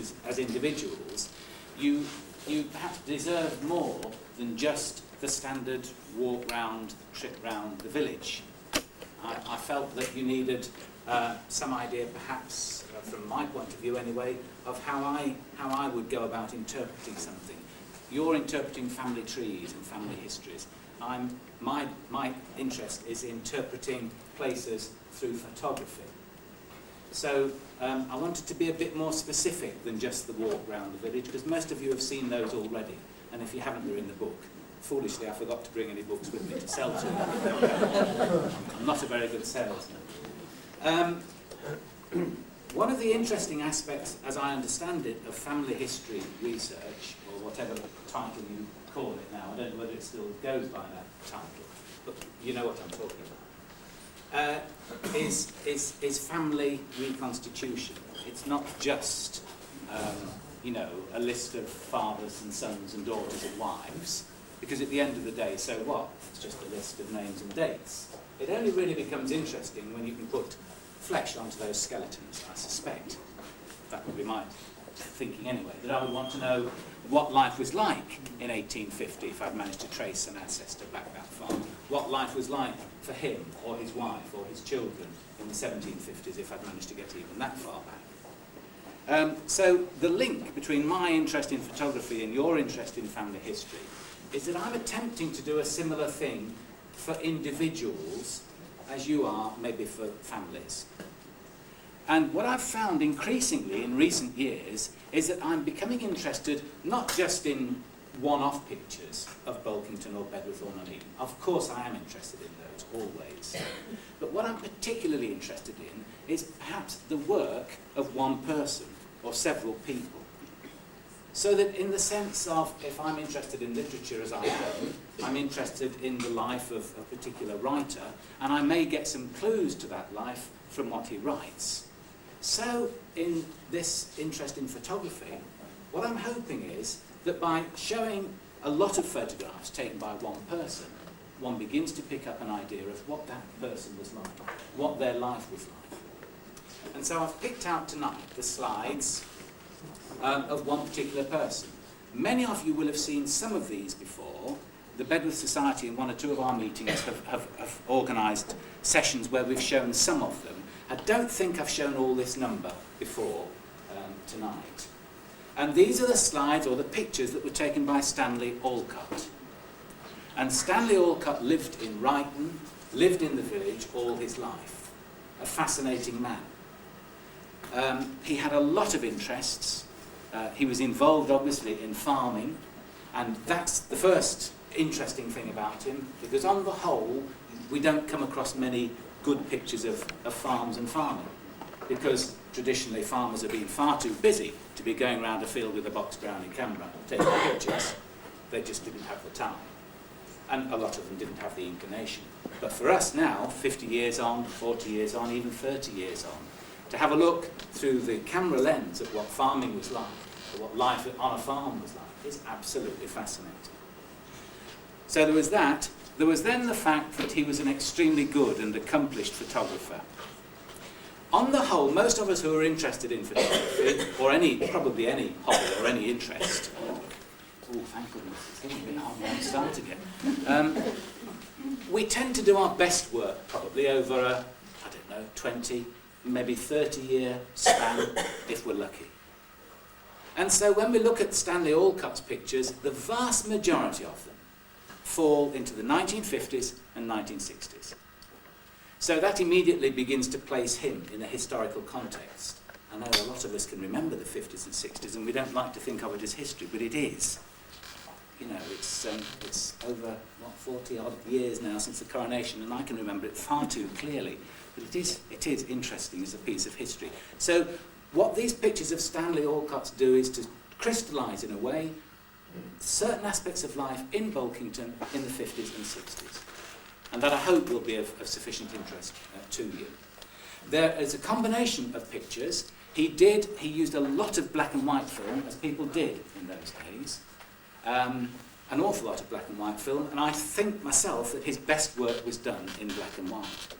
because as individuals, you perhaps deserve more than just the standard walk round, trip round the village. I felt that you needed some idea, perhaps, from my point of view anyway, of how I would go about interpreting something. You're interpreting family trees and family histories. My interest is interpreting places through photography. So I wanted to be a bit more specific than just the walk round the village, because most of you have seen those already, and if you haven't, they're in the book. Foolishly, I forgot to bring any books with me to sell to you. I'm not a very good salesman. One of the interesting aspects, as I understand it, of family history research, or whatever title you call it now, I don't know whether it still goes by that title, but you know what I'm talking about, is family reconstitution. It's not just, a list of fathers and sons and daughters and wives, because at the end of the day, so what? It's just a list of names and dates. It only really becomes interesting when you can put flesh onto those skeletons, I suspect. That would be my thinking anyway, that I would want to know what life was like in 1850 if I'd managed to trace an ancestor back that far. What life was like for him or his wife or his children in the 1750s if I'd managed to get even that far back. So the link between my interest in photography and your interest in family history is that I'm attempting to do a similar thing for individuals as you are maybe for families. And what I've found increasingly in recent years is that I'm becoming interested not just in one-off pictures of Bulkington or Bedworth or Nuneaton. Of course I am interested in those, always. But what I'm particularly interested in is perhaps the work of one person or several people. So that in the sense of, if I'm interested in literature as I am, I'm interested in the life of a particular writer, and I may get some clues to that life from what he writes. So in this interest in photography, what I'm hoping is that by showing a lot of photographs taken by one person, one begins to pick up an idea of what that person was like, what their life was like. And so I've picked out tonight the slides of one particular person. Many of you will have seen some of these before. The Bedworth Society in one or two of our meetings have organised sessions where we've shown some of them. I don't think I've shown all this number before tonight. And these are the slides or the pictures that were taken by Stanley Alcott. And Stanley Alcott lived in Ryton, lived in the village all his life. A fascinating man. He had a lot of interests. He was involved, obviously, in farming, and that's the first interesting thing about him, because on the whole, we don't come across many good pictures of farms and farming, because traditionally farmers have been far too busy to be going around a field with a box Brownie camera taking pictures. They just didn't have the time, and a lot of them didn't have the inclination. But for us now, 50 years on, 40 years on, even 30 years on, to have a look through the camera lens at what farming was like, or what life on a farm was like, is absolutely fascinating. So there was that. There was then the fact that he was an extremely good and accomplished photographer. On the whole, most of us who are interested in photography, or probably any hobby or any interest, oh, thank goodness, it's getting a bit hard now to start again. We tend to do our best work probably over a, 20, maybe 30-year span, if we're lucky. And so when we look at Stanley Alcott's pictures, the vast majority of them fall into the 1950s and 1960s. So that immediately begins to place him in a historical context. I know a lot of us can remember the 50s and 60s, and we don't like to think of it as history, but it is. You know, it's over, 40-odd years now since the coronation, and I can remember it far too clearly. But it is interesting as a piece of history. So what these pictures of Stanley Alcott's do is to crystallise, in a way, certain aspects of life in Bulkington in the 50s and 60s. And that I hope will be of sufficient interest to you. There is a combination of pictures. He used a lot of black and white film, as people did in those days. An awful lot of black and white film, and I think myself that his best work was done in black and white.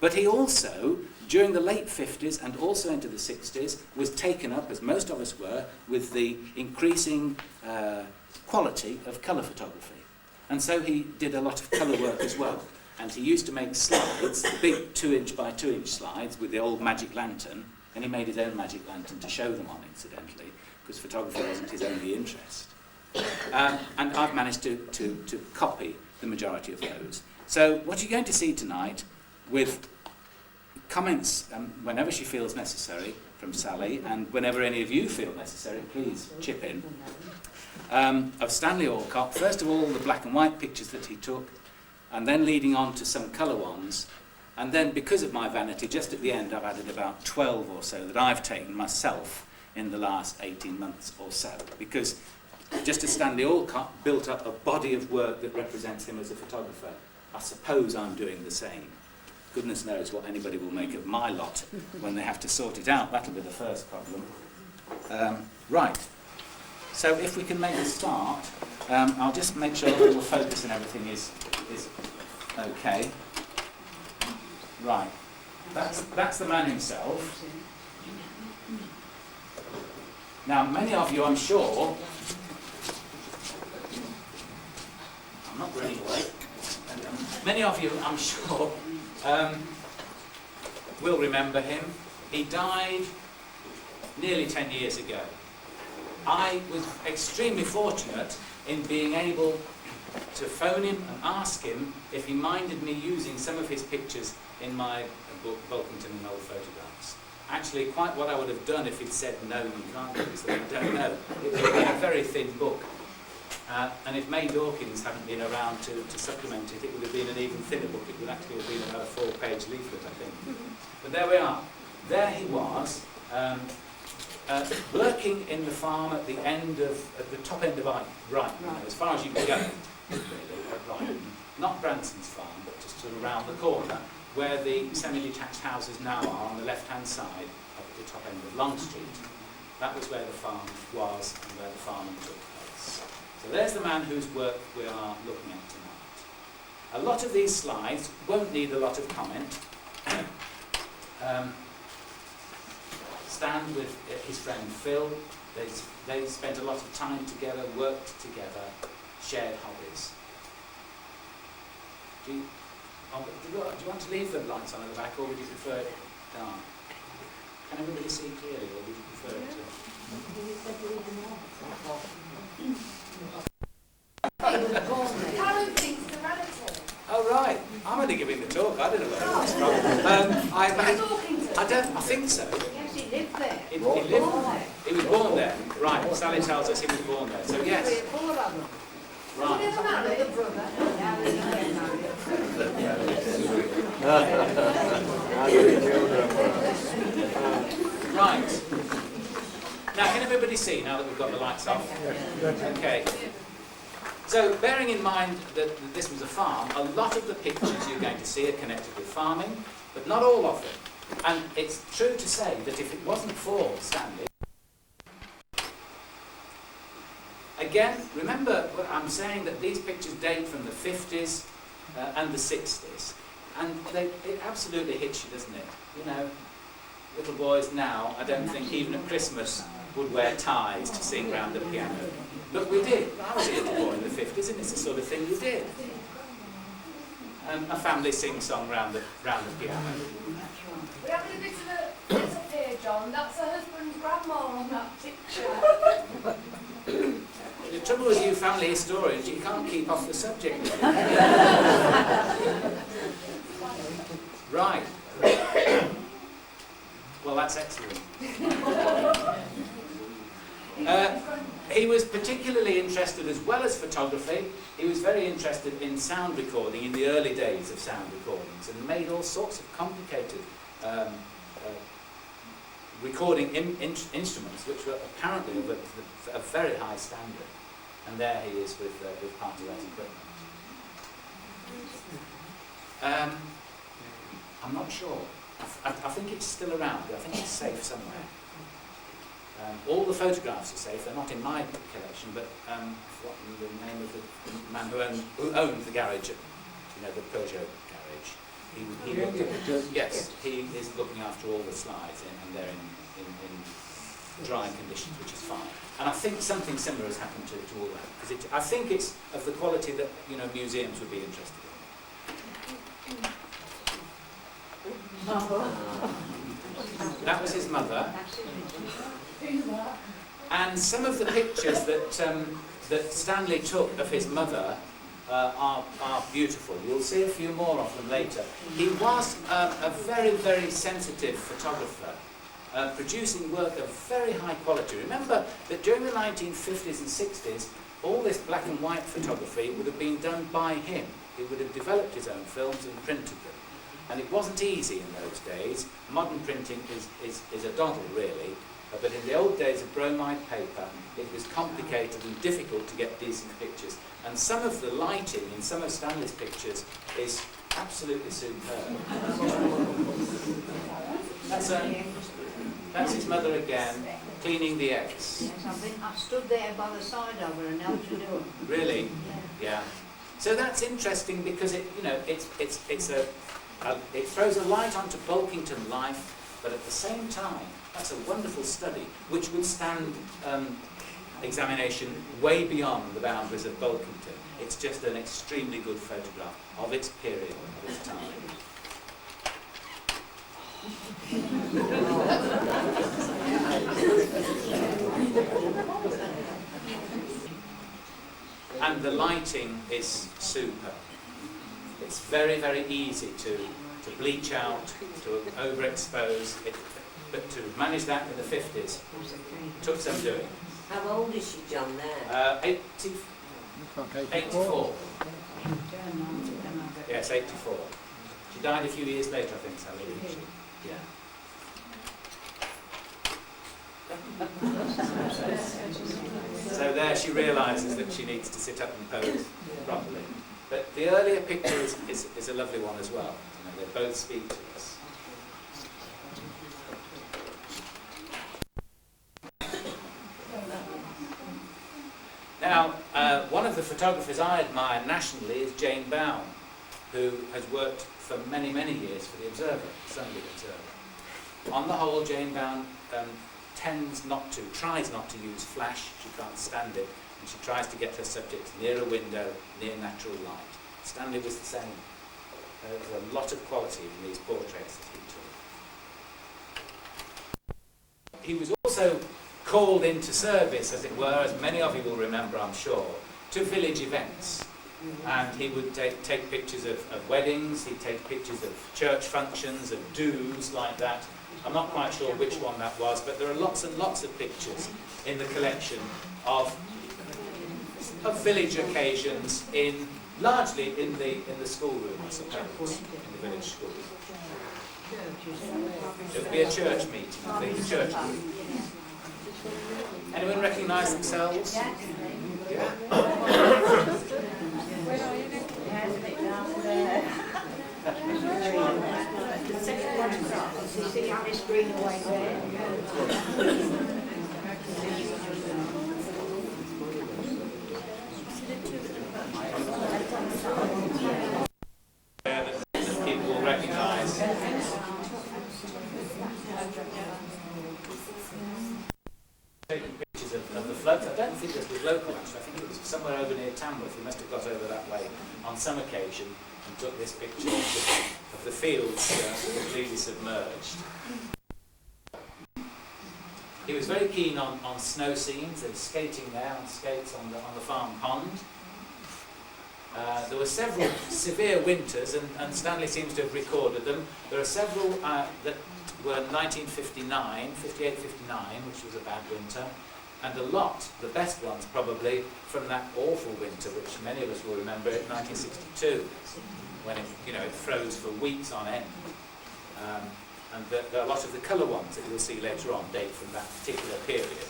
But he also, during the late 50s and also into the 60s, was taken up, as most of us were, with the increasing quality of colour photography. And so he did a lot of colour work as well. And he used to make slides, big 2-inch by 2-inch slides with the old magic lantern, and he made his own magic lantern to show them on, incidentally, because photography wasn't his only interest. And I've managed to copy the majority of those. So what you're going to see tonight, with comments whenever she feels necessary from Sally, and whenever any of you feel necessary, please chip in, of Stanley Alcott. First of all, the black and white pictures that he took, and then leading on to some colour ones. And then, because of my vanity, just at the end I've added about 12 or so that I've taken myself in the last 18 months or so. Because just as Stanley Alcott built up a body of work that represents him as a photographer, I suppose I'm doing the same. Goodness knows what anybody will make of my lot when they have to sort it out. That'll be the first problem. Right. So if we can make a start, I'll just make sure that all the focus and everything is okay. Right. That's the man himself. Now, many of you, I'm sure, I'm not running away. Many of you, I'm sure, will remember him. He died nearly 10 years ago. I was extremely fortunate in being able to phone him and ask him if he minded me using some of his pictures in my book, Bulkington and Old Photographs. Actually, quite what I would have done if he'd said, no, you can't do this, I don't know. It would have been a very thin book. And if May Dawkins hadn't been around to supplement it, it would have been an even thinner book. It would actually have been about a 4-page leaflet, I think. But there we are. There he was, working in the farm at the top end of Brighton, you know, as far as you can go, really, at Brighton. Not Branson's farm, but just sort of around the corner, where the semi-detached houses now are on the left-hand side, up at the top end of Long Street. That was where the farm was and where the farming took place. So there's the man whose work we are looking at tonight. A lot of these slides won't need a lot of comment. Stan with his friend Phil, they spent a lot of time together, worked together, shared hobbies. Do you want to leave the lights on at the back, or would you prefer it dark? Can everybody see clearly, or would you prefer it to... Karen thinks the radical. Oh right, I'm only giving the talk. I don't know where it was from. I think so. Yes, he lived there. He was born there. Right. Sally tells us he was born there. So yes. Right. Right. Now, can everybody see now that we've got the lights off? Okay. So, bearing in mind that this was a farm, a lot of the pictures you're going to see are connected with farming, but not all of them. And it's true to say that if it wasn't for Stanley... Again, remember what I'm saying, that these pictures date from the 50s and the 60s. And it absolutely hits you, doesn't it? You know, little boys now, I don't think even at Christmas would wear ties to sing round the piano. But we did. I was a little boy in the 50s, and it's the sort of thing you did. A family sing-song round the piano. We have a bit of a up here, John. That's her husband's grandma on that picture. The trouble with you family historians, you can't keep off the subject. Right. Well, that's excellent. He was particularly interested, as well as photography, he was very interested in sound recording in the early days of sound recordings, and made all sorts of complicated recording instruments, which were apparently of a very high standard. And there he is with part of that equipment. I'm not sure. I think it's still around. I think it's safe somewhere. All the photographs are safe. They're not in my collection, but what the name of the man who owned the garage, the Peugeot garage. he yes, he is looking after all the slides, and they're in dry conditions, which is fine. And I think something similar has happened to all that, because I think it's of the quality that museums would be interested in. That was his mother. And some of the pictures that Stanley took of his mother are beautiful. You'll see a few more of them later. He was a very, very sensitive photographer, producing work of very high quality. Remember that during the 1950s and 60s, all this black and white photography would have been done by him. He would have developed his own films and printed them. And it wasn't easy in those days. Modern printing is a doddle, really. But in the old days of bromide paper, it was complicated and difficult to get decent pictures. And some of the lighting in some of Stanley's pictures is absolutely superb. That's his mother again, cleaning the eggs. Yes, I stood there by the side of her and helped her do it. Really? Yeah. So that's interesting because it throws a light onto Bulkington life, but at the same time, that's a wonderful study which would stand examination way beyond the boundaries of Bulkington. It's just an extremely good photograph of its period, of its time. And the lighting is super. It's very, very easy to bleach out, to overexpose it, but to manage that in the 50s took some doing. How old is she, John, there? 84. Yes, 84. She died a few years later, I think, Sally, didn't she? Yeah. So there she realises that she needs to sit up and pose properly. But the earlier picture is a lovely one as well. They both speak to us. Now, one of the photographers I admire nationally is Jane Bown, who has worked for many, many years for the Observer, Sunday Observer. On the whole, Jane Bown tries not to use flash. She can't stand it, and she tries to get her subjects near a window, near natural light. Stanley was the same. There was a lot of quality in these portraits that he took. He was also called into service, as it were, as many of you will remember, I'm sure, to village events. And he would take pictures of weddings, he'd take pictures of church functions, of do's like that. I'm not quite sure which one that was, but there are lots and lots of pictures in the collection of village occasions, largely in the schoolroom, I suppose, in the village school. It would be a church meeting, I think, a church meeting. Anyone recognise themselves? Yeah. That people will recognise. Taking pictures of the floods. I don't think this was local actually. I think it was somewhere over near Tamworth. He must have got over that way on some occasion and took this picture of the fields completely submerged. He was very keen on snow scenes. There was skating there on skates on the farm pond. There were several severe winters, and Stanley seems to have recorded them. There are several that were 1959, 58, 59, which was a bad winter, and a lot, the best ones probably, from that awful winter, which many of us will remember, in 1962, when it froze for weeks on end. And a lot of the colour ones that you'll see later on date from that particular period.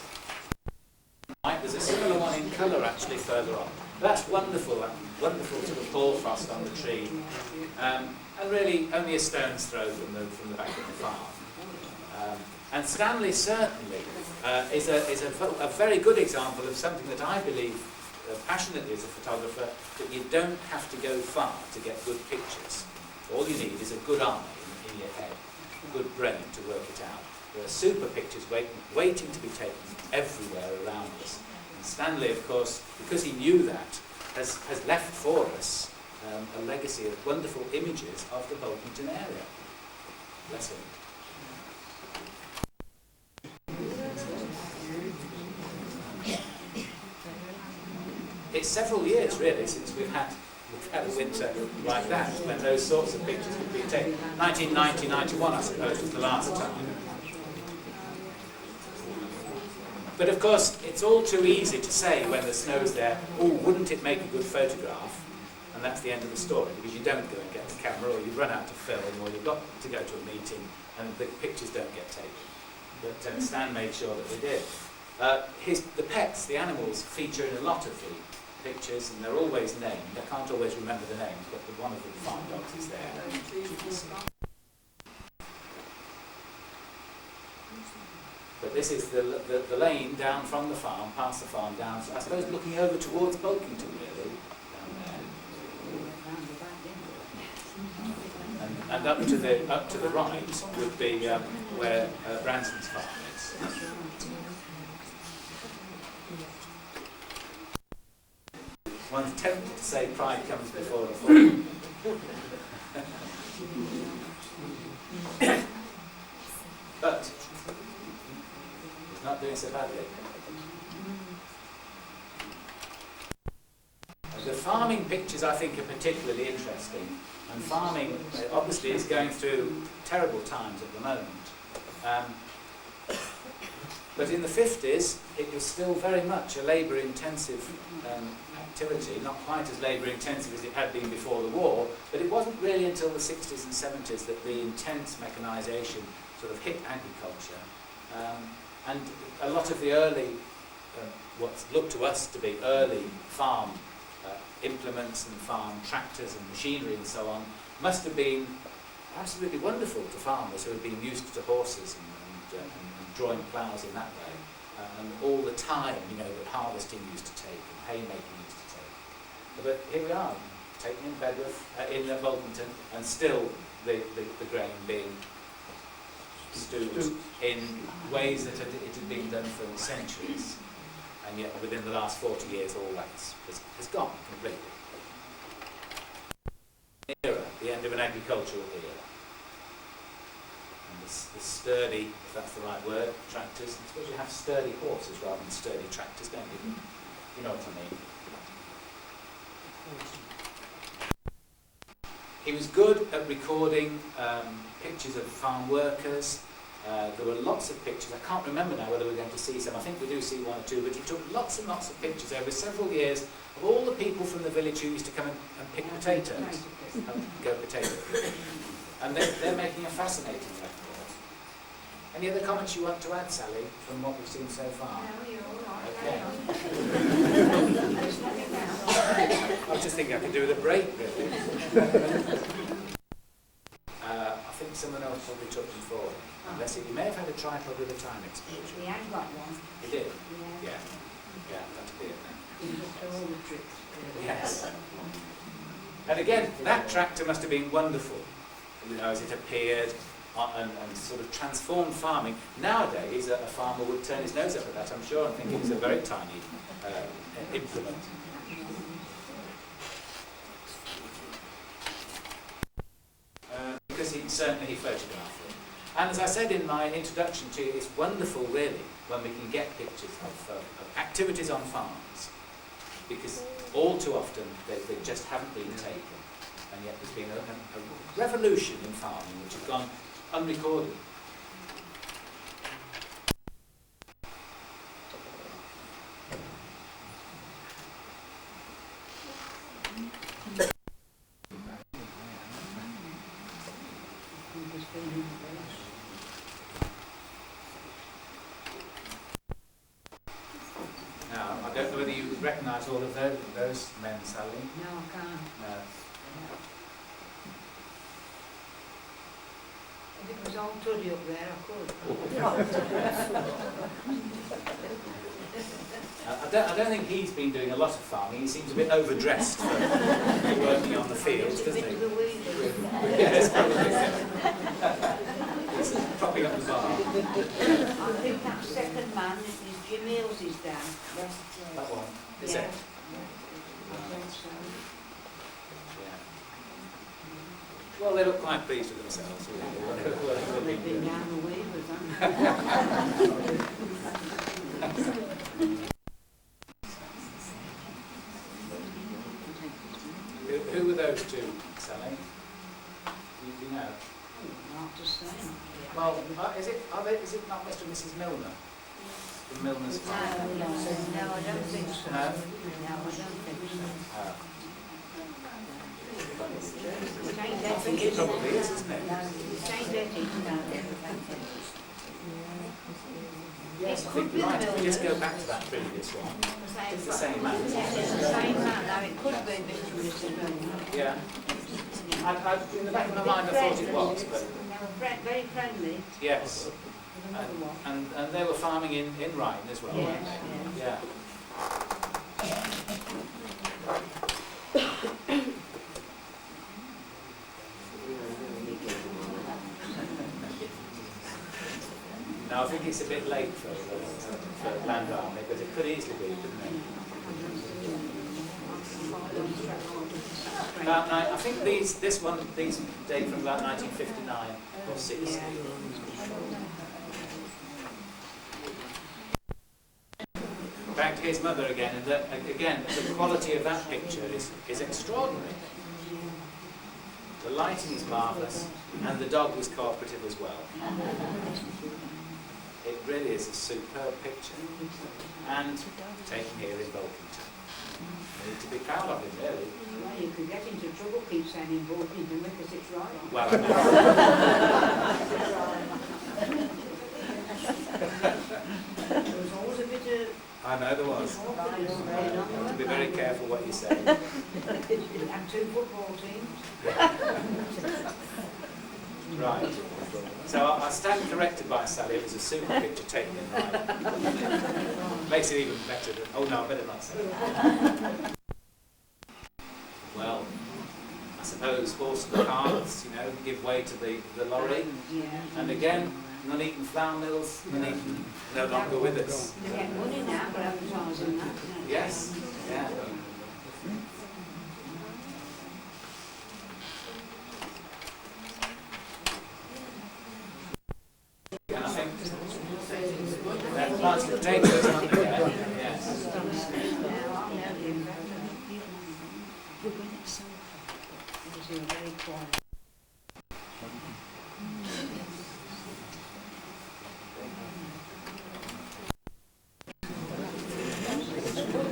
Right, there's a similar one in colour actually further on. That's wonderful, that wonderful sort of hoarfrost on the tree, and really only a stone's throw from the back of the farm. And Stanley certainly is a very good example of something that I believe passionately as a photographer, that you don't have to go far to get good pictures. All you need is a good eye in your head, a good brain to work it out. There are super pictures waiting to be taken everywhere around us. And Stanley, of course, because he knew that, has left for us a legacy of wonderful images of the Bulkington area. Bless him. It's several years, really, since we've had a winter like that, when those sorts of pictures could be taken. 1990, 91, I suppose, was the last time. But of course, it's all too easy to say when the snow's there, oh, wouldn't it make a good photograph? And that's the end of the story, because you don't go and get the camera, or you run out to film, or you've got to go to a meeting, and the pictures don't get taken. But Stan made sure that they did. The pets, the animals, feature in a lot of the pictures, and they're always named. I can't always remember the names, but one of the farm dogs is there. But this is the lane down from the farm, past the farm, down, I suppose looking over towards Bulkington, really, down there. And up to the right would be where Branson's farm is. One's tempted to say pride comes before the fall. But he's not doing so badly. The farming pictures, I think, are particularly interesting. And farming, obviously, is going through terrible times at the moment. But in the 50s, it was still very much a labour-intensive activity, not quite as labour-intensive as it had been before the war, but it wasn't really until the 60s and 70s that the intense mechanisation sort of hit agriculture. And a lot of the early, what's looked to us to be early farm implements and farm tractors and machinery and so on, must have been absolutely wonderful to farmers who had been used to horses and drawing ploughs in that way, and all the time, that harvesting used to take and haymaking used to take. But here we are, taken in Bedworth, in Bulkington, and still the grain being stewed in ways that it had been done for centuries. And yet within the last 40 years all that has gone completely. The end of an agricultural era. And the sturdy, if that's the right word, tractors. I suppose you have sturdy horses rather than sturdy tractors, don't you? You know what I mean. He was good at recording pictures of farm workers. There were lots of pictures. I can't remember now whether we're going to see some. I think we do see one or two, but he took lots and lots of pictures over several years of all the people from the village who used to come and pick potatoes, go potatoes. And they're making a fascinating record. Any other comments you want to add, Sally, from what we've seen so far? No, you're all right. Okay. I was just thinking I could do with a break, really. I think someone else probably took them forward. Unless he may have had a tripod with a time exposure. He has got one. He did? Yeah. Yeah, that'd be it then. He looked at all the tricks. Yes. And again, that tractor must have been wonderful, as it appeared and sort of transformed farming. Nowadays, a farmer would turn his nose up at that, I'm sure, and think it was a very tiny implement. Because he certainly photographed it. And as I said in my introduction to you, it's wonderful, really, when we can get pictures of activities on farms, because all too often they just haven't been taken, and yet there's been a revolution in farming which has gone unrecorded. Now, I don't know whether you recognise all of those men, Sally. No, I can't. No. If it was all tuddy up there, I could. I I don't think he's been doing a lot of farming. He seems a bit overdressed for working on the fields, doesn't he? Yes, probably. He's propping up the bar. I think that second man is Jim Hills is down. That one, is Yeah. it? I think so. Yeah. Well, they look quite pleased with themselves. They've been down the weavers, haven't Who were those two, Sally? Do you know? they? Not to say. Well, is it not Mr. and Mrs. Milner? The Milner's No, farm? I don't think so. No? No, I don't think so. Oh. It ain't I think it probably is, isn't it? It ain't Letty, no. Yes, I think you're right. If we just go back to that previous one. It's the same man. Yes, it's the same man. Now, it could be Mr. and Mrs. Milner. Yeah. In the back of my mind, I thought it was, but They were very friendly. yes. And they were farming in Rhine as well, weren't Yes, they? yes. Yeah. Now I think it's a bit late for Land Army, but it could easily be, couldn't it? I think these date from about 1959 or 60. Back to his mother again, and again the quality of that picture is extraordinary. The lighting is marvellous, and the dog was cooperative as well. It really is a superb picture, and taken here in Bulkington. We need to be proud of it, really. Well, you could get into trouble, keep saying in Bulkington because it's right. Well, I know. There was always a bit of... I know there was. You have to be very careful what you say. And 2 football teams. Right. So I stand corrected by Sally. It was a super picture taken in Rhine. Makes it even better. Oh no, I better not say that. Well, I suppose horse and carts, give way to the lorry. Yeah. And again, Nuneaton flour mills, Nuneaton no longer with us. They get money now for advertising that. Yes. Yeah. And I think they're planting potatoes, aren't they? Yes. Very quiet.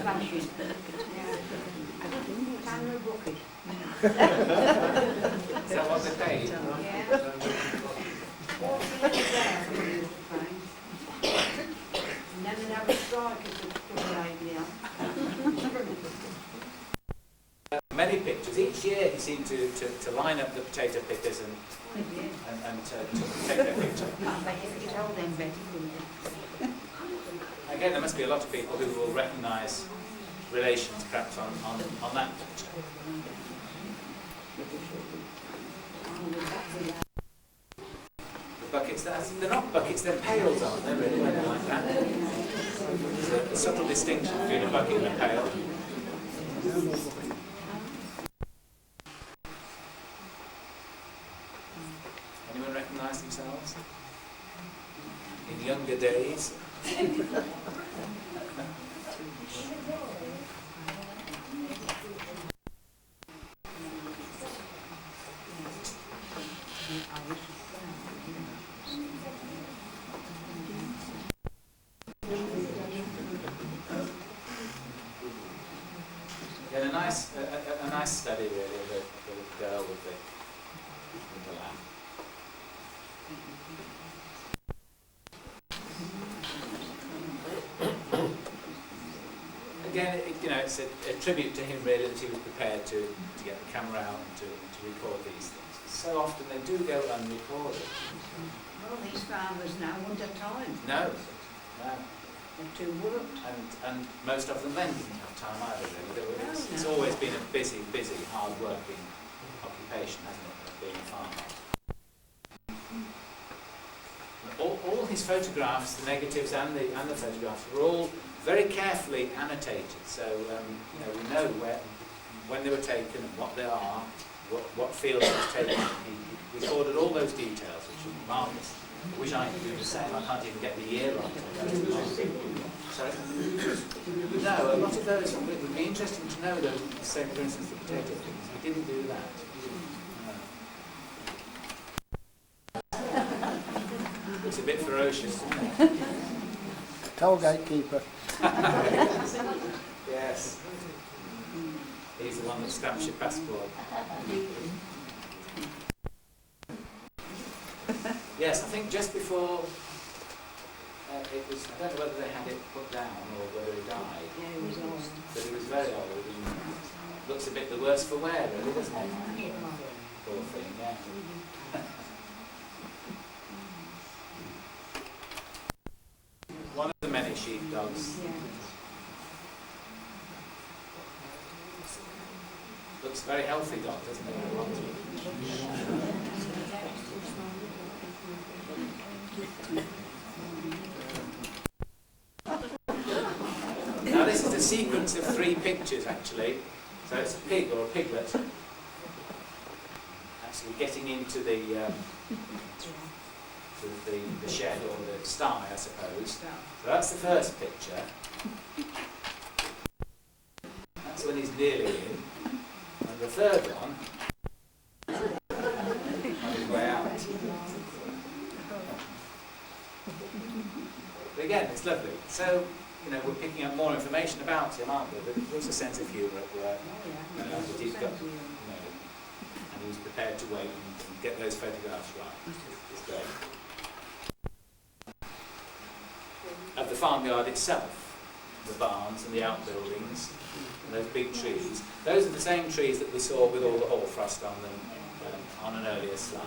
Flashing. Tanner bucket. Is that what they paid? Yeah. And then they'd have a strike if they put the idea up. Many pictures. Each year he seemed to line up the potato pickers and to take their picture. I bet you told them better, couldn't you? Again, there must be a lot of people who will recognise relations perhaps on that picture. The buckets, they're not buckets, they're pails, aren't they, really, when they're like that? There's a subtle distinction between a bucket and a pail. Anyone recognise themselves? In younger days? Yeah, a nice study really of the girl with the lamb. Again, it's a tribute to him really that he was prepared to get the camera out and to record these things. So often they do go unrecorded. Well, these farmers now want a time. No. The two worked. and most of them then didn't have time either, really. It's always been a busy, hard-working occupation, hasn't it, being a farmer. All his photographs, the negatives and the photographs, were all very carefully annotated. So we know when they were taken and what they are, what field it was taken. He recorded all those details, which are marvellous. I wish I could do the same. I can't even get the year right. Sorry? No, a lot of those, it would be interesting to know those, say for instance the potato things. We didn't do that. It's a bit ferocious, isn't it? Toll gatekeeper. Yes. He's the one that stamps your passport. Yes, I think just before it was, I don't know whether they had it put down or whether he died. Yeah, he was old. But he was very old and looks a bit the worse for wear, really, doesn't he? Poor thing, yeah. One of the many sheepdogs. Yeah. Looks a very healthy dog, doesn't it? Now this is a sequence of 3 pictures actually. So it's a pig or a piglet actually getting into the shed or the sty, I suppose. So that's the first picture. That's when he's nearly in. And the third one, on his way out. But again, it's lovely. So, we're picking up more information about him, aren't we? But there's a sense of humour at work. That he's got, and he was prepared to wait and get those photographs right. It's great. Of the farmyard itself, the barns and the outbuildings, and those big trees. Those are the same trees that we saw with all the hoarfrost on them on an earlier slide.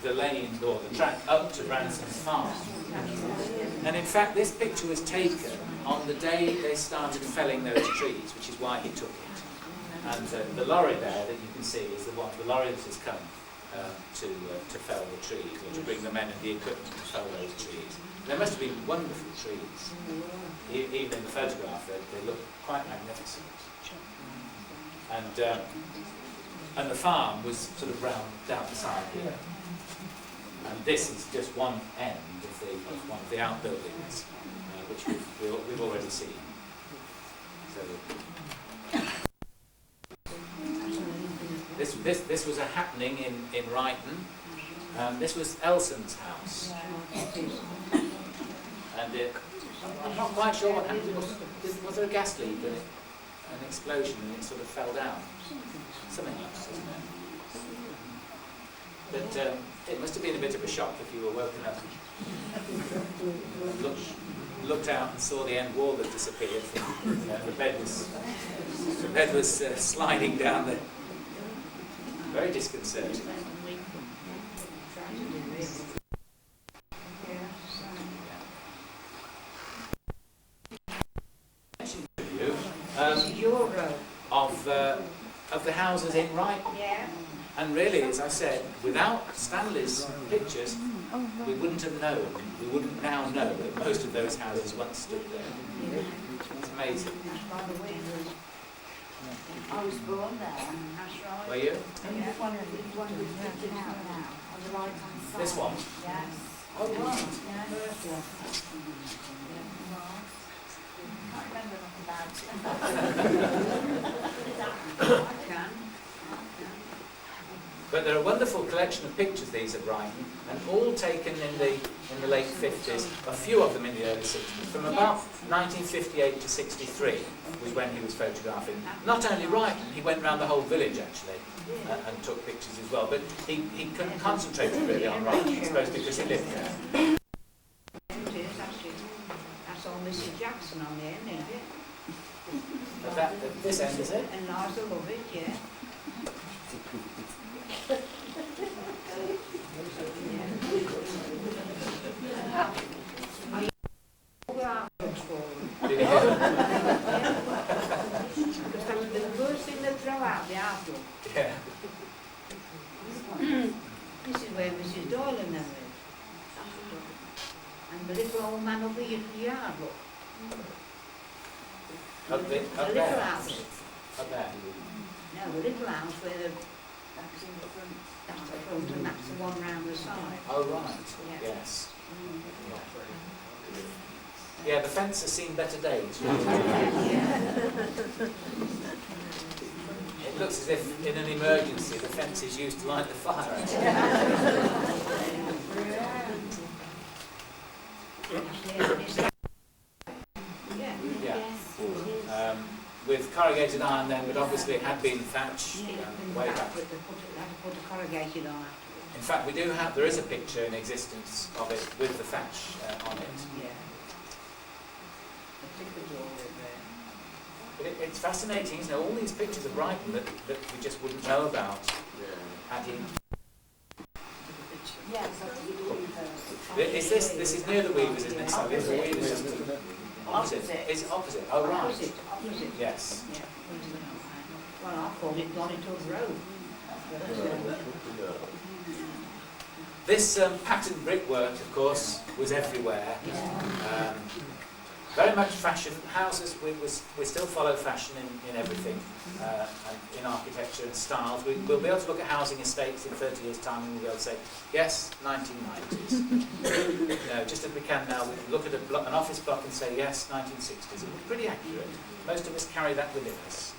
The lane or the track up to Branson's farm. And in fact, this picture was taken on the day they started felling those trees, which is why he took it. And the lorry there that you can see is the lorry that has come to fell the trees, or to bring the men and the equipment to fell those trees. They must have been wonderful trees. Even in the photograph, they look quite magnificent. And the farm was sort of round down the side here. And this is just one end of one of the outbuildings, which we've already seen. So this was a happening in Ryton. This was Elson's house, and I'm not quite sure what happened. Was there a gas leak and an explosion, and it sort of fell down? Something like that, wasn't it? But it must have been a bit of a shock if you were woken up, looked out and saw the end wall that disappeared. The bed was sliding down there. Very disconcerting. Of the houses in Ryton. Yeah. And really, as I said, without Stanley's pictures, we wouldn't have known. We wouldn't now know that most of those houses once stood there. It's amazing. I was born there. That's right. Were you? Yeah. One of these pictures out now on the right hand side. This one? Yes. Oh, right. Yes. I can't remember nothing about it. I can. But they're a wonderful collection of pictures, these at Ryton, and all taken in the late 50s, a few of them in the early 60s. From about 1958 to 63 was when he was photographing. Not only Ryton, he went around the whole village actually, and took pictures as well. But he concentrated really on Ryton, I suppose, because he lived there. It is, that's all Mrs. Jackson on there, isn't it? But at this end, is it? And Liza Lovett, yeah. The little old man over your yard, look. Up The there? little house. Up there? No, the little house where the, that's in the front, that's the front and that's the one round the side. Oh, right. Yeah. Yes. Yeah, the fence has seen better days. It looks as if in an emergency the fence is used to light the fire. Yeah. With corrugated iron then, but obviously it had been thatched way back. Put a corrugated iron. In fact, there is a picture in existence of it with the thatch on it. Yeah. I think there's all in there. But it's fascinating, isn't it? All these pictures of Brighton that we just wouldn't know about. Adding. Yes, This is near the Weavers, isn't it? So the Weavers just opposite. Is it opposite? Oh, right. Opposite. Yes. Yeah. Well, I called it Donington Road. This patterned brickwork, of course, was everywhere. Very much fashion. Houses, we still follow fashion in everything, and in architecture and styles. We'll be able to look at housing estates in 30 years' time and we'll be able to say, yes, 1990s. Just as we can now, we can look at an office block and say, yes, 1960s. It was pretty accurate. Most of us carry that within us.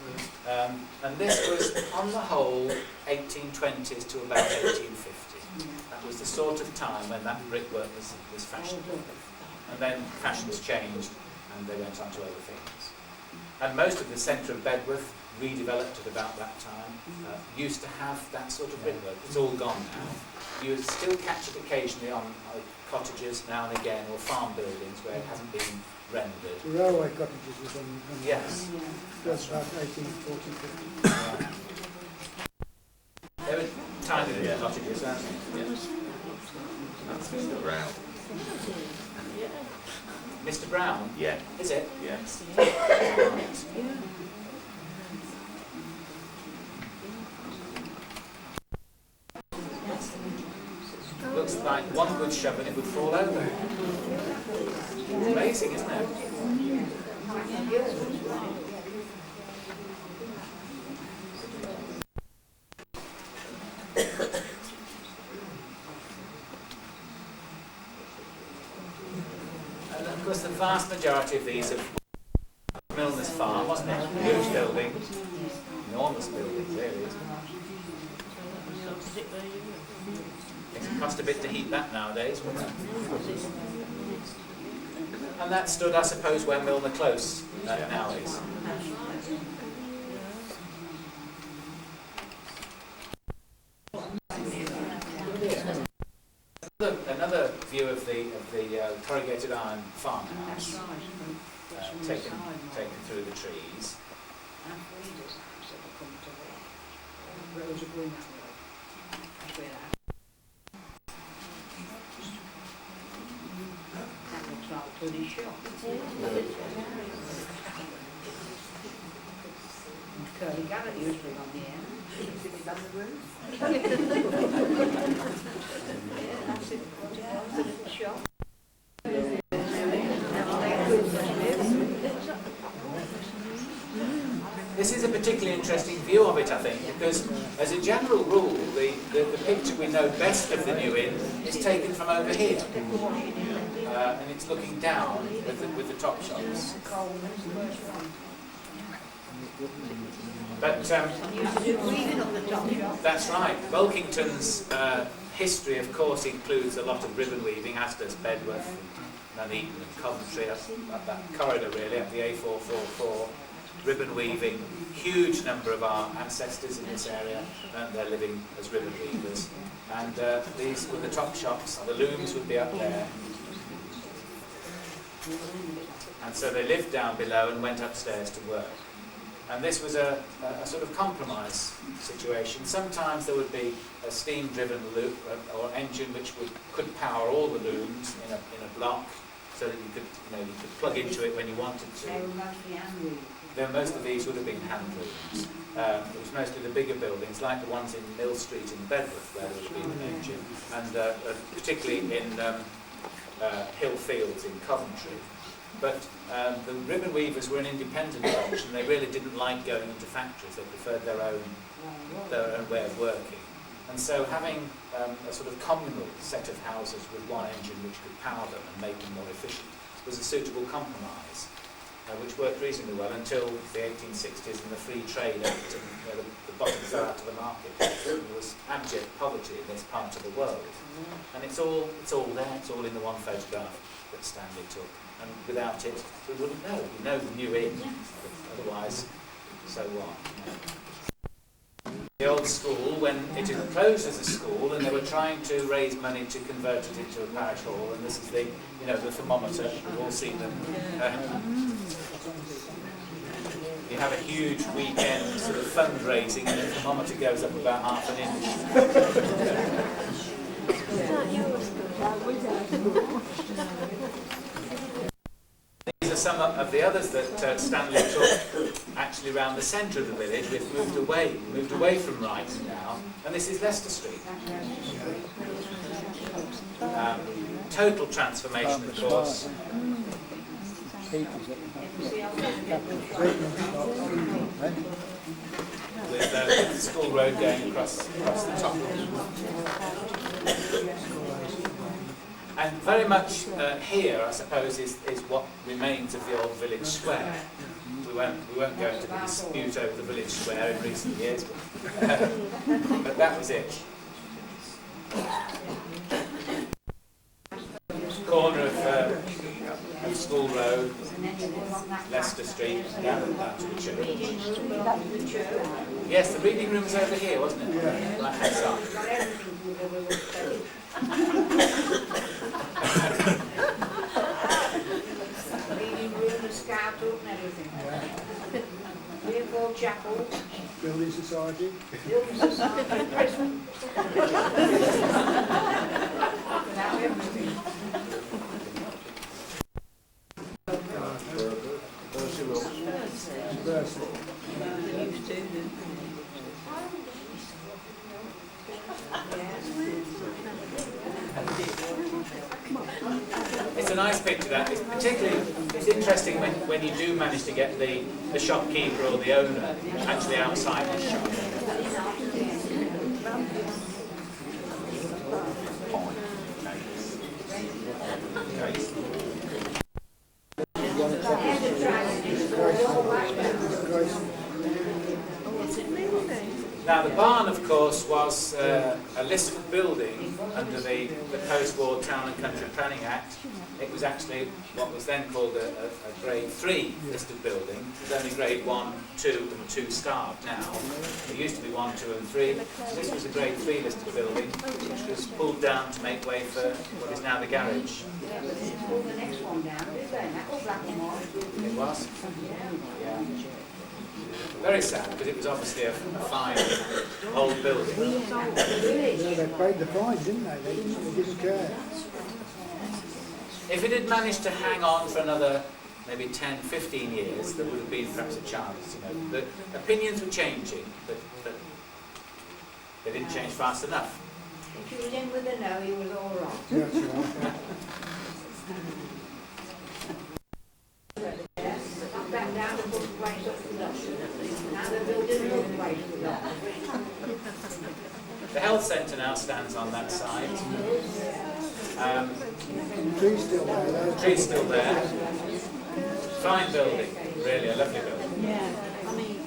And this was, on the whole, 1820s to about 1850. That was the sort of time when that brickwork was fashionable. And then fashions changed and they went on to other things. And most of the centre of Bedworth, redeveloped at about that time, used to have that sort of brickwork. It's all gone now. You still catch it occasionally on cottages now and again, or farm buildings where it hasn't been rendered. The railway cottages was on Yes. that's about 1840, 50. They were tiny little cottages, weren't they? Yes. That's Mr. Brown. Mr. Brown? Yeah. Is it? Yes. Looks like one good shove and it would fall over. It's amazing, isn't it? And of course the vast majority of these are Milner's Farm, wasn't it? Huge building. Enormous building, really, isn't it? It cost a bit to heat that nowadays, wouldn't it? And that stood, I suppose, where Milner Close now is. Another view of the corrugated iron farmhouse, taken through the trees. That looks like a bloody shop. Curly Garrett used to be on the end. Sitting on the roof. Yeah, that's it. What it was, a little shop. This is a particularly interesting view of it, I think, because as a general rule, the picture we know best of the New Inn is taken from over here. And it's looking down with the top shots. But that's right. Bulkington's history, of course, includes a lot of ribbon weaving, as does Bedworth and Nuneaton and Coventry, up that corridor really, up the A444. Ribbon weaving, huge number of our ancestors in this area, and they're living as ribbon weavers. And these were the top shops, the looms would be up there. And so they lived down below and went upstairs to work. And this was a sort of compromise situation. Sometimes there would be a steam-driven loop or engine which could power all the looms in a block, so that you could plug into it when you wanted to. They were mostly hand-weaved. Then most of these would have been hand looms. It was mostly the bigger buildings, like the ones in Mill Street in Bedworth, where there would have been an engine, and particularly in Hill Fields in Coventry. But the ribbon weavers were an independent bunch, and they really didn't like going into factories. They preferred their own way of working. And so having a sort of communal set of houses with one engine which could power them and make them more efficient was a suitable compromise, which worked reasonably well until the 1860s and the free trade act, and the bottom fell out of the market. There was abject poverty in this part of the world, and it's all there. It's all in the one photograph that Stanley took, and without it, we wouldn't know. We know the new in, but otherwise, so what? The old school, when it had closed as a school, and they were trying to raise money to convert it into a parish hall, and this is the, the thermometer. We've all seen them. You have a huge weekend sort of fundraising, and the thermometer goes up about half an inch. These are some of the others that Stanley took actually around the centre of the village. We've moved away from Brighton now, and this is Leicester Street. Total transformation, of course. With the school road going across the top. And very much here, I suppose, is what remains of the old village square. We won't go into the dispute over the village square in recent years, but that was it. Corner of School Road, Leicester Street, down to the church. Yes, the reading room was over here, wasn't it? Yeah. Right hand side. Reading room, a scout up and everything. Leopold Chapel. Building Society. Building Society, prison. Now everything. It's a nice picture, that. It's interesting when you do manage to get the shopkeeper or the owner actually outside the shop. Now the barn, of course, was a listed building under the post-war Town and Country Planning Act. It was actually what was then called a Grade 3 listed building. It was only Grade 1, 2 and 2 starved now. It used to be 1, 2 and 3. This was a Grade 3 listed building, which was pulled down to make way for what is now the garage. Pull the next one down, is there? That was black and white. It was? Yeah. Very sad, because it was obviously a fine old building. They paid the fine, didn't they? They didn't care. If it had managed to hang on for another maybe 10, 15 years, there would have been perhaps a chance. The opinions were changing, but they didn't change fast enough. If you was in with a no, he was all right. That's right. Back down and put the place up for them. Now they're building another place for them. The health centre now stands on that side. Tree's still there. Tree's still there. Fine building, really a lovely building. Yeah, I mean,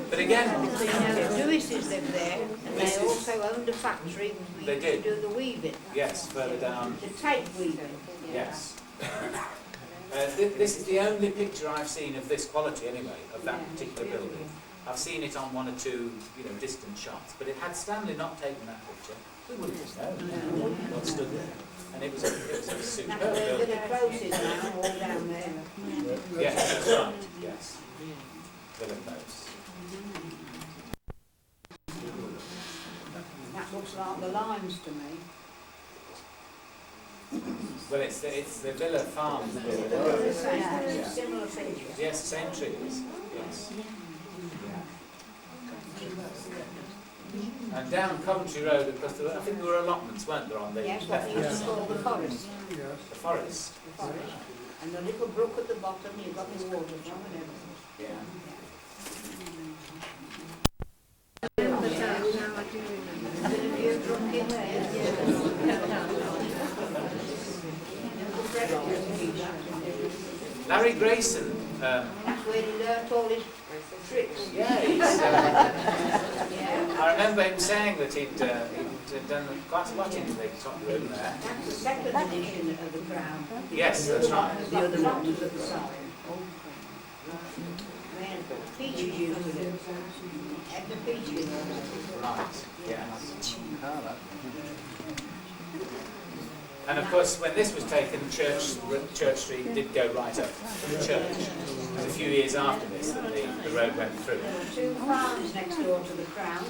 But again, the Lewises lived there, and they also owned a factory. They did. To do the weaving. yes, further down, The tape weaving. yes. This is the only picture I've seen of this quality, anyway, of that particular building. I've seen it on one or two, distant shots. But had Stanley not taken that picture, we wouldn't have known what stood there. And it was a superb That's where building. the closes now, all down there. Yes, that's right. Yes, Villa Close. That looks like the limes to me. Well, it's the Villa Farms building. They're the same, Yeah. similar features. Yes, same trees. Yes. Yeah. And down Coventry Road, of course, I think there were allotments, weren't there, on the Yes, what we used to call the forest. Yes. the forest? The forest. And the little brook at the bottom, you've got the water from and everything. Yeah. You're drunk in there. Larry Grayson, That's where he learnt all his tricks. yeah, Yeah. I remember him saying that he'd done quite a lot in the top room there. That's the second edition of the Crown. Yes, that's right. The other one was at the side. When Peaches used to do. Had the Peaches. Right, yeah. And of course, when this was taken, Church Street did go right up to the church. It was a few years after this that the road went through. There were 2 farms next door to the Crown.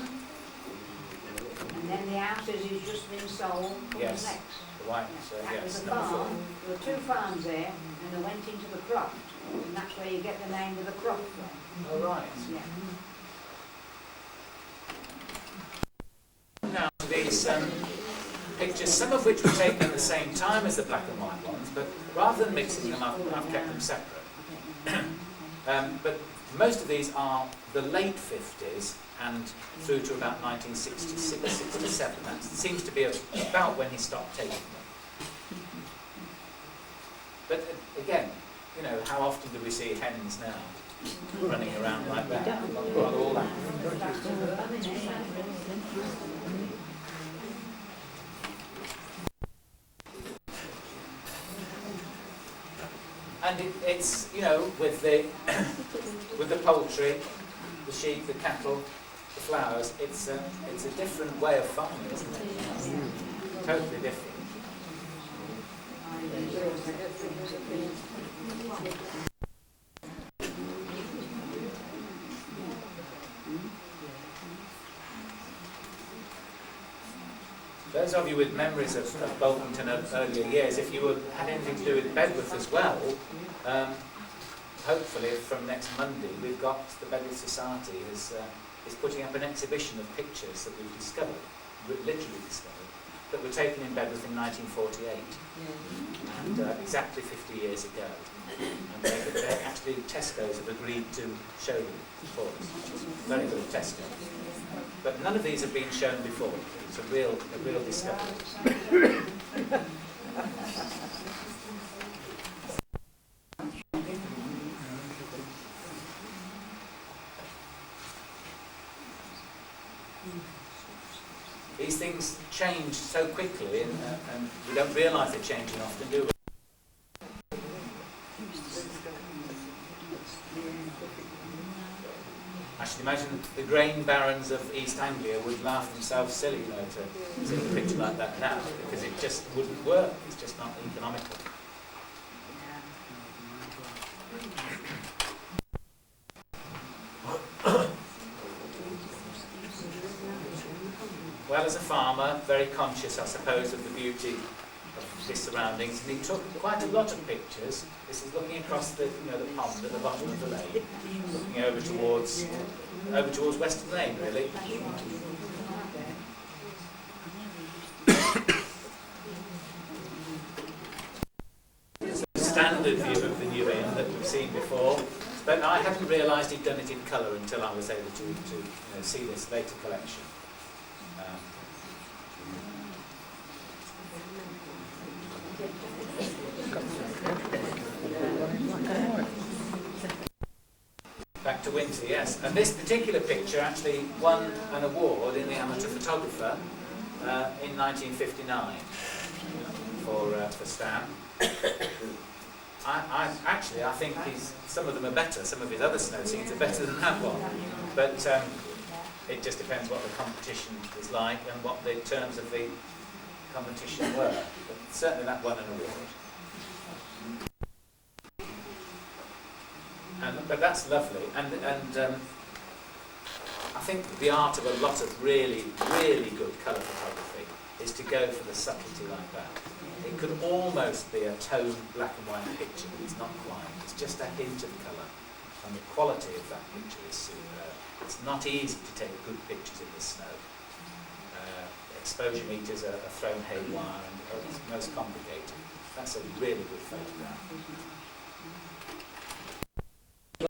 And then the houses has just been sold. Yes. Next. The white, That was yes, a number 4. farm. There were 2 farms there, and they went into the croft. And that's where you get the name of the croft from. Oh, right. Yeah. Now, these pictures, some of which were taken at the same time as the black and white ones, but rather than mixing them up, I've kept them separate. But most of these are the late 50s and through to about 1966, 67. That seems to be about when he stopped taking them. But again, you know, how often do we see hens now running around like that? Not all that. And it's, you know, with the with the poultry, the sheep, the cattle, the flowers, it's a different way of farming, isn't it? Totally different. Those of you with memories of Bulkington of earlier years, if you had anything to do with Bedworth as well, hopefully from next Monday we've got the Bedworth Society is putting up an exhibition of pictures that we've discovered, literally discovered, that were taken in Bedworth in 1948, and exactly 50 years ago. And they actually, Tesco's have agreed to show them for us, which is very good of Tesco. But none of these have been shown before. It's a real discovery. These things change so quickly, and we don't realise they're changing often, do we? I should imagine the grain barons of East Anglia would laugh themselves silly, you know, to see a picture like that now, because it just wouldn't work. It's just not economical. Well, as a farmer, very conscious, I suppose, of the beauty of his surroundings, and he took quite a lot of pictures. This is looking across the, you know, the pond at the bottom of the lake, looking over towards Western Lane, really. It's a standard view of the new inn that we've seen before, but I hadn't realised he'd done it in colour until I was able to you know, see this later collection. Back to winter, yes. And this particular picture actually won an award in the Amateur Photographer in 1959 for Stan. I think some of them are better. Some of his other snow scenes are better than that one. But it just depends what the competition was like and what the terms of the competition were. But certainly that won an award. But that's lovely, and I think the art of a lot of really, really good colour photography is to go for the subtlety like that. It could almost be a tone black and white picture, but it's not quite. It's just a hint of colour, and the quality of that picture is superb. It's not easy to take good pictures in the snow. exposure meters are thrown haywire and it's most complicated. That's a really good photograph.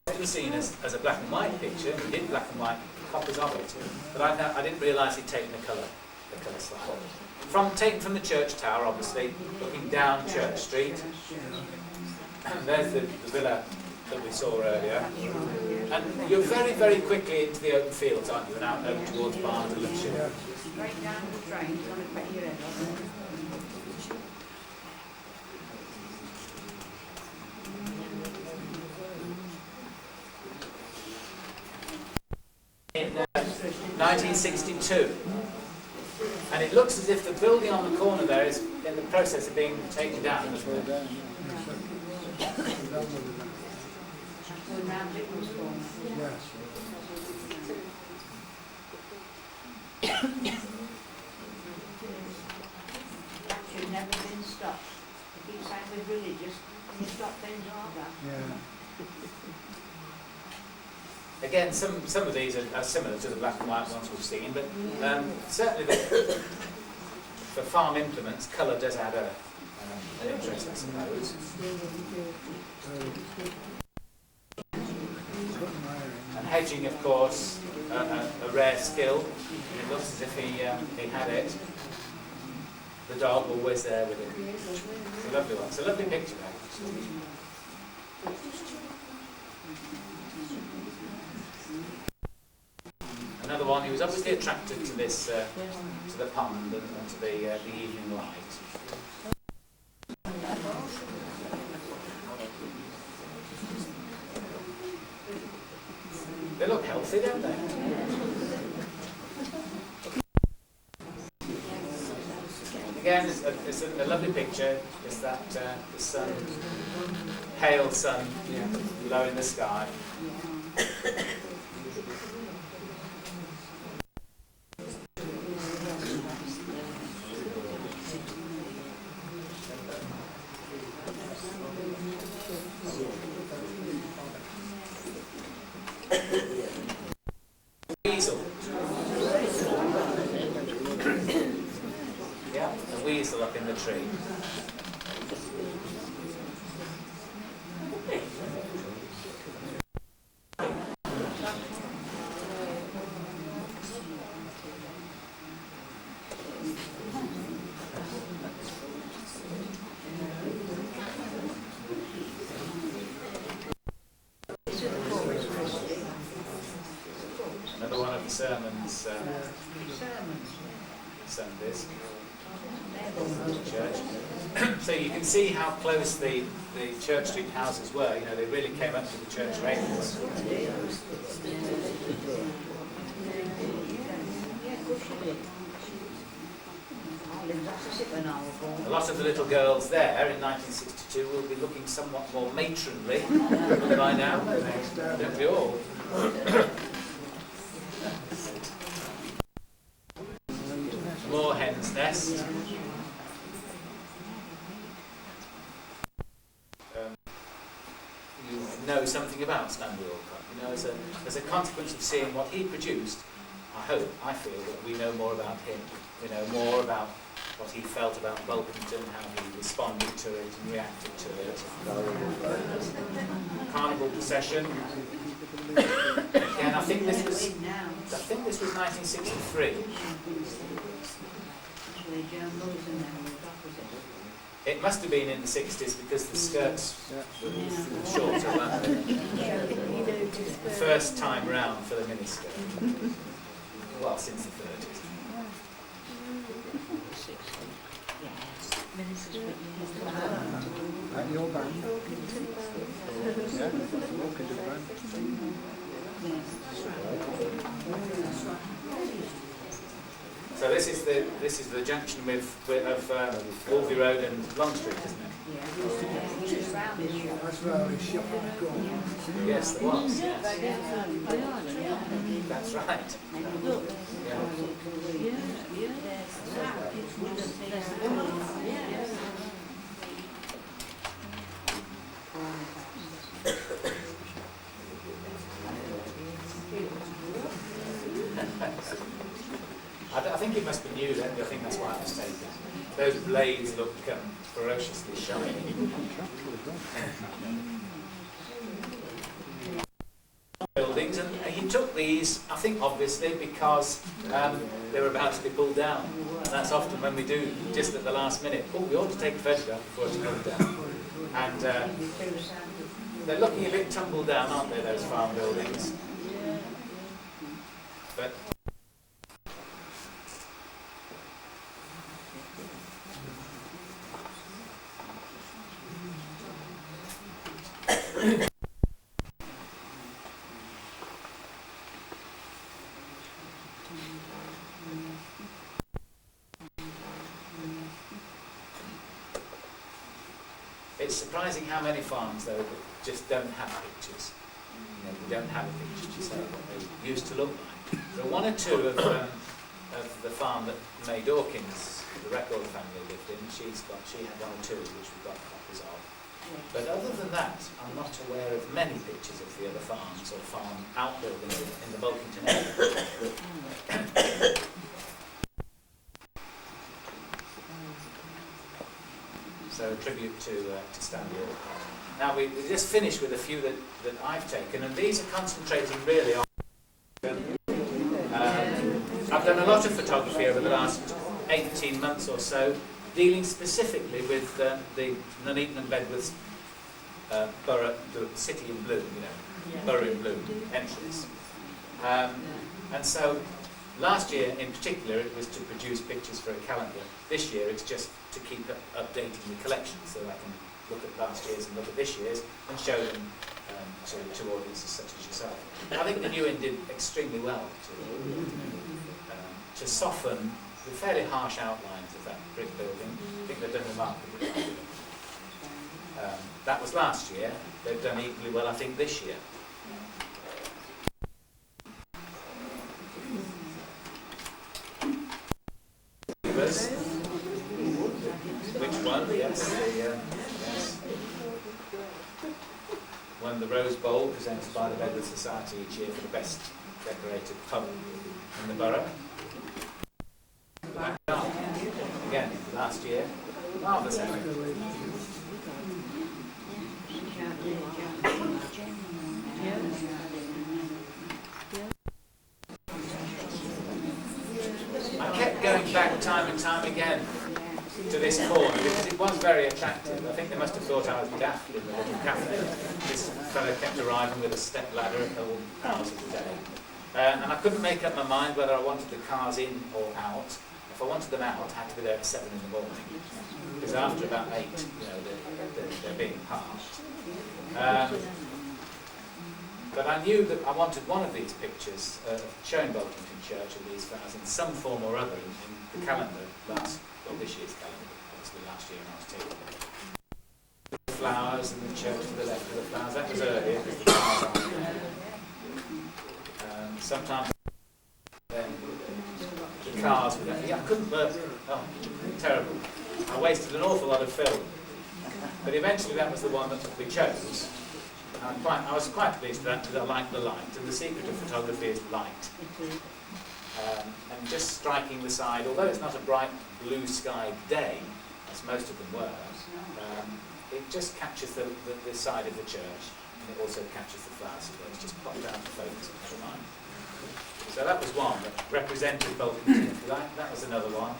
It was seen as a black and white picture. We did black and white copies of it, but I didn't realise he'd taken the colour slide. Taken from the church tower, obviously, looking down Church Street. And there's the villa that we saw earlier. And you're very, very quickly into the open fields, aren't you? And out over towards Barnes and Bulkington. Straight down the train, you want to put your head on. In 1962, and it looks as if the building on the corner there is in the process of being taken down. Going round Little's corner. Actually, never been stopped. I keep saying with religious, you stop things like that. Yeah. Again, some of these are similar to the black and white ones we've seen, but certainly for farm implements, colour does add an interest, I suppose. And hedging, of course, a rare skill. It looks as if he had it. The dog always there with him. It's a lovely one. It's a lovely picture, actually. Another one, he was obviously attracted to this, to the pond and to the evening light. They look healthy, don't they? Again, it's a lovely picture. It's that the sun, pale sun, low in the sky. Weasel. Yeah, a weasel up in the tree. Another one of the sermons, Sundays, church. So you can see how close the Church Street houses were. You know, they really came up to the church railings. A lot of the little girls there in 1962 will be looking somewhat more matronly by now. Don't we all? More hen's nest. You know something about Stanley Alcott. You know, as a consequence of seeing what he produced, I feel that we know more about him. We know more about what he felt about Bulkington, how he responded to it and reacted to it. Carnival procession. Again, I think this was 1963. It must have been in the 60s because the skirts were shorter, weren't they? The first time round for the miniskirt. Well, since the 30s. At your band. Yeah, Wilkington band. So this is the junction of Wolvie Road and Long Street, isn't it? That's where we shot on the corner. Yes, there was. Yes. That's right. I think it must be new then. those blades look ferociously shiny. Buildings, and he took these, I think obviously because they were about to be pulled down. And that's often when we do, just at the last minute, oh, we ought to take a photograph before it's pulled down. And they're looking a bit tumbled down, aren't they, those farm buildings? But it's surprising how many farms, though, that just don't have pictures. You know, we don't have a picture to say what they used to look like. There are one or two of the farm that May Dawkins, the record family, lived in. She had one or two which we've got copies of. But other than that, I'm not aware of many pictures of the other farms or farm outbuildings in the Bulkington area. So a tribute to Stanley. Now we just finished with a few that I've taken, and these are concentrating really on. I've done a lot of photography over the last 18 months or so, dealing specifically with the Nuneaton and Bedworth's borough, the city in blue, borough in blue entries. And so last year in particular it was to produce pictures for a calendar. This year it's just to keep updating the collection so I can look at last year's and look at this year's and show them to audiences such as yourself. I think the new inn did extremely well to soften the fairly harsh outlines of that brick building. I think they've done remarkably well. That was last year. They've done equally well, I think, this year. Which one? Yes. Yes. Won the Rose Bowl presented by the Bedworth Society each year for the best decorated pub in the borough. Again, last year. Marvellous effort. I kept going back time and time again to this corner because it was very attractive. I think they must have thought I was daft in the little cafe. This fellow kept arriving with a step ladder at all hours of the day. And I couldn't make up my mind whether I wanted the cars in or out. If I wanted them out, I had to be there at 7 in the morning. Because after about 8, they're being parked. But I knew that I wanted one of these pictures showing Bulkington Church and these flowers in some form or other in the calendar this year's calendar, obviously last year when I was taking it. The flowers and the church to the left of the flowers, that was earlier because the flowers aren't there. Sometimes the cars were there. I couldn't work. Oh, terrible. I wasted an awful lot of film. But eventually that was the one that we chose. I was quite pleased with that because I liked the light, and the secret of photography is light. And just striking the side, although it's not a bright blue sky day, as most of them were, it just captures the side of the church, and it also captures the flowers as well. It's just popped down to focus and never mind. So that was one that represented Bulkington. That was another one.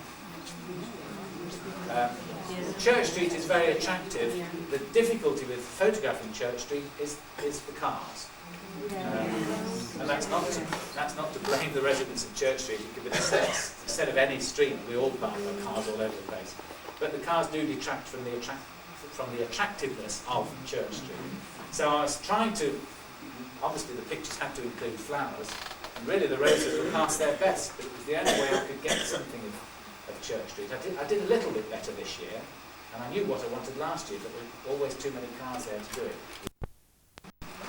Church Street is very attractive. The difficulty with photographing Church Street is the cars. And that's not to blame the residents of Church Street. It could be the set of any street. We all park our cars all over the place. But the cars do detract from the attractiveness of Church Street. So I was trying to, obviously the pictures had to include flowers, and really the roses were past their best, but it was the only way I could get something of Church Street. I did a little bit better this year, and I knew what I wanted last year, but there were always too many cars there to do it.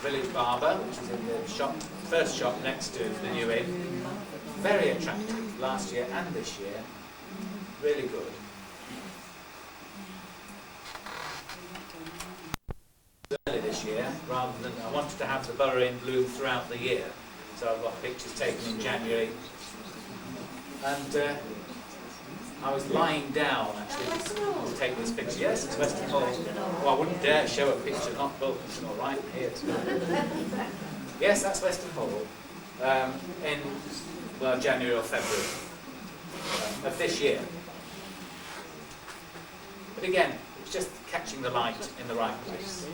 Village Barber, which is in the first shop next to the new inn. Very attractive last year and this year. Really good. Early this year, rather than I wanted to have the borough in bloom throughout the year, so I've got pictures taken in January. And I was lying down actually to take this picture. Yes, it's Western Hall. Well, I wouldn't dare show a picture, not Bulkington or right here. Yes, that's Western Hall in well, January or February of this year. But again, it's just catching the light in the right place.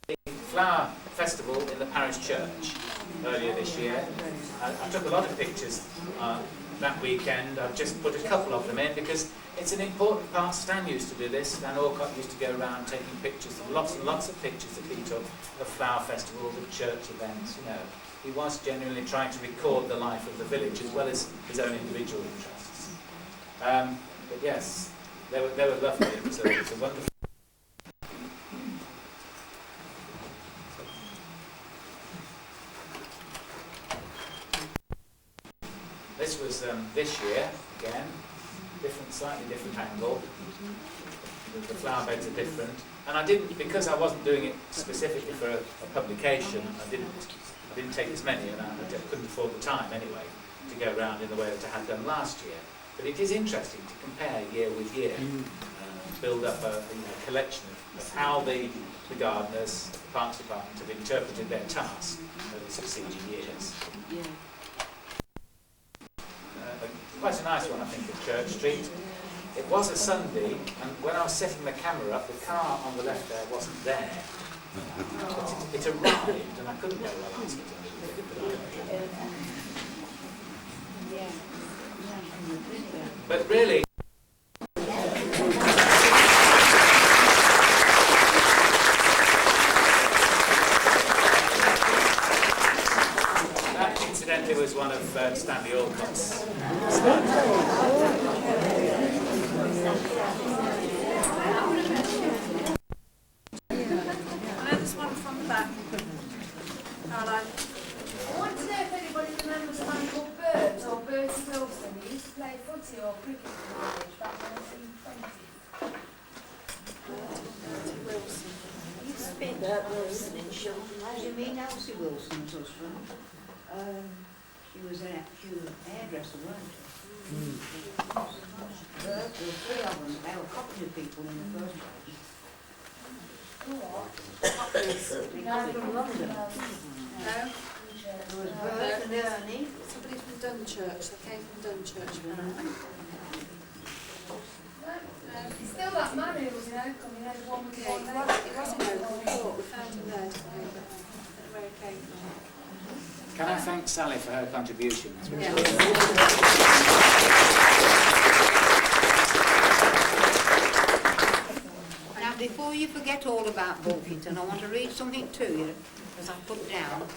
The Flower Festival in the parish church earlier this year. I took a lot of pictures that weekend. I've just put a couple of them in because it's an important part. Stan used to do this. Stan Orcott used to go around taking pictures, lots and lots of pictures that he took of flower festivals, of church events, you know. He was genuinely trying to record the life of the village as well as his own individual interests. But yes, they were lovely. It was a wonderful. This was this year, again, slightly different angle. The flower beds are different. And I didn't, because I wasn't doing it specifically for a publication, I didn't take as many, and I couldn't afford the time anyway to go around in the way that I had done last year. But it is interesting to compare year with year, build up a collection of how the gardeners, the Parks Department have interpreted their task over the succeeding years. Quite a nice one, I think, at Church Street. It was a Sunday, and when I was setting the camera up, the car on the left there wasn't there. But it arrived, and I couldn't go well ask it to move. But really, that incidentally was one of Stanley Alcott's slides. I want to know if anybody remembers a man called Bert or Bertie Wilson. He used to play footy or cricket in the village back in the 1920s. He used to be Bert Wilson in Shilton. Do you mean Elsie Wilson's husband? She was a hairdresser, weren't she? There were three of them. They were copying people in the first place. Because from London. No? There was Bert and Ernie. Somebody from Dunchurch, they came from Dunchurch. He's still that man who was in Oakham, you know, the one with the Yeah, one it was in Oakham before, we found him there, didn't we? Where he came from. Can I thank Sally for her contributions? Now, before you forget all about Bulkington, I want to read something to you, as I put down.